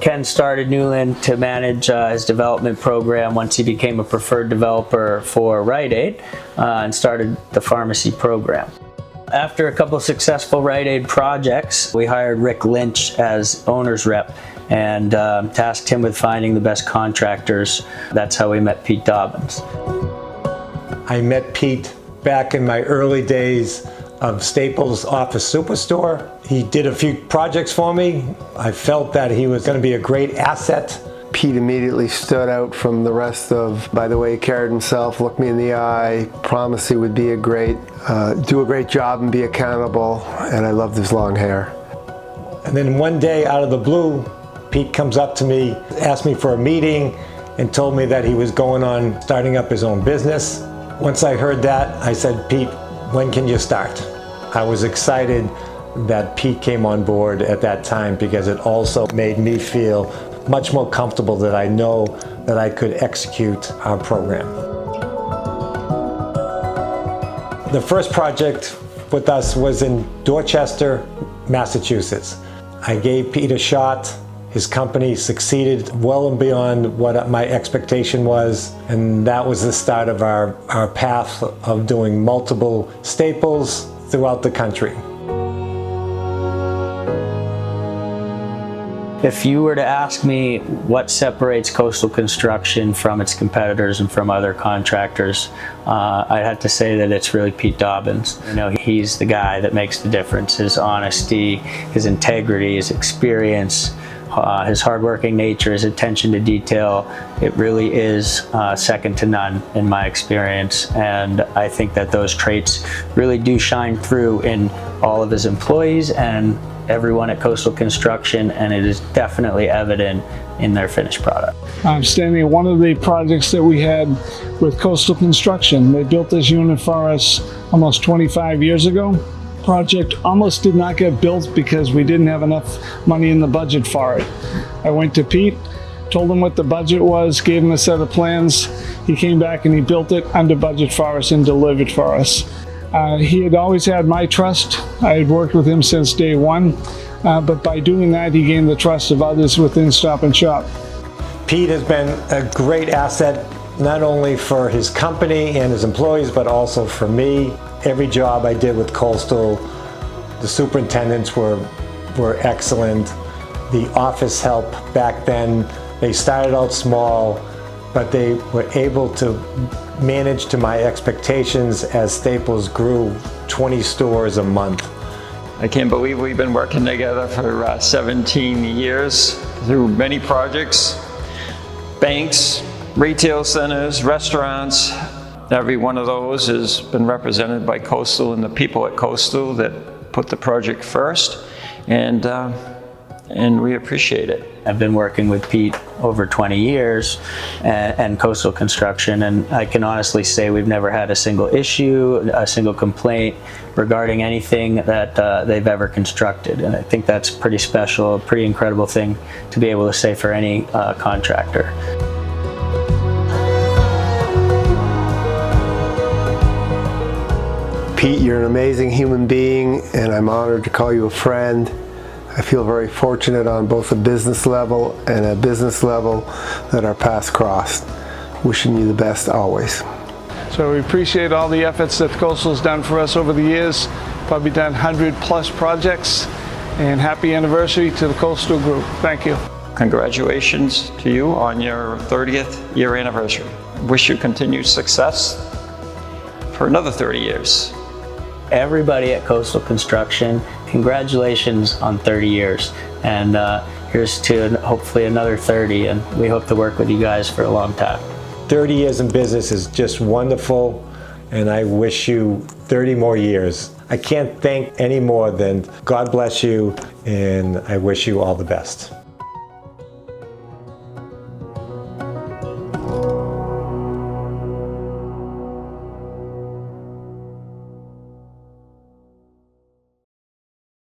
Ken started Nguyen to manage his development program once he became a preferred developer for Rite Aid and started the pharmacy program. After a couple of successful Rite Aid projects, we hired Lynch as owner's rep and tasked him with finding the best contractors. That's how we met Pete Dobbins. I met Pete back in my early days of Staples Office Superstore. He did a few projects for me. I felt that he was going to be a great asset. Pete immediately stood out from the rest of, by the way he carried himself, looked me in the eye, promised he would be do a great job and be accountable, and I loved his long hair. And then one day, out of the blue, Pete comes up to me, asked me for a meeting, and told me that he was going on starting up his own business. Once I heard that, I said, Pete, when can you start? I was excited that Pete came on board at that time because it also made me feel much more comfortable that I know that I could execute our program. The first project with us was in Dorchester, Massachusetts. I gave Pete a shot. His company succeeded well and beyond what my expectation was, and that was the start of our path of doing multiple Staples throughout the country. If you were to ask me what separates Coastal Construction from its competitors and from other contractors, I'd have to say that it's really Pete Dobbins. You know, he's the guy that makes the difference. His honesty, his integrity, his experience, his hardworking nature, his attention to detail, it really is second to none in my experience. And I think that those traits really do shine through in all of his employees and everyone at Coastal Construction, and it is definitely evident in their finished product. I'm standing at one of the projects that we had with Coastal Construction. They built this unit for us almost 25 years ago. Project almost did not get built because we didn't have enough money in the budget for it. I went to Pete, told him what the budget was, gave him a set of plans. He came back and he built it under budget for us and delivered for us. He had always had my trust. I had worked with him since day one, but by doing that, he gained the trust of others within Stop and Shop. Pete has been a great asset, not only for his company and his employees, but also for me. Every job I did with Coastal, the superintendents were excellent. The office help back then, they started out small, but they were able to manage to my expectations as Staples grew 20 stores a month. I can't believe we've been working together for 17 years through many projects, banks, retail centers, restaurants. Every one of those has been represented by Coastal and the people at Coastal that put the project first, and we appreciate it. I've been working with Pete over 20 years and Coastal Construction, and I can honestly say we've never had a single issue, a single complaint regarding anything that they've ever constructed. And I think that's pretty special, a pretty incredible thing to be able to say for any contractor. Pete, you're an amazing human being, and I'm honored to call you a friend. I feel very fortunate on both a business level and a business level that our paths crossed. Wishing you the best always. So we appreciate all the efforts that Coastal's done for us over the years. Probably done 100+ projects, and happy anniversary to the Coastal Group. Thank you. Congratulations to you on your 30th year anniversary. Wish you continued success for another 30 years. Everybody at Coastal Construction, congratulations on 30 years. And here's to hopefully another 30, and we hope to work with you guys for a long time. 30 years in business is just wonderful, and I wish you 30 more years. I can't thank any more than God bless you, and I wish you all the best.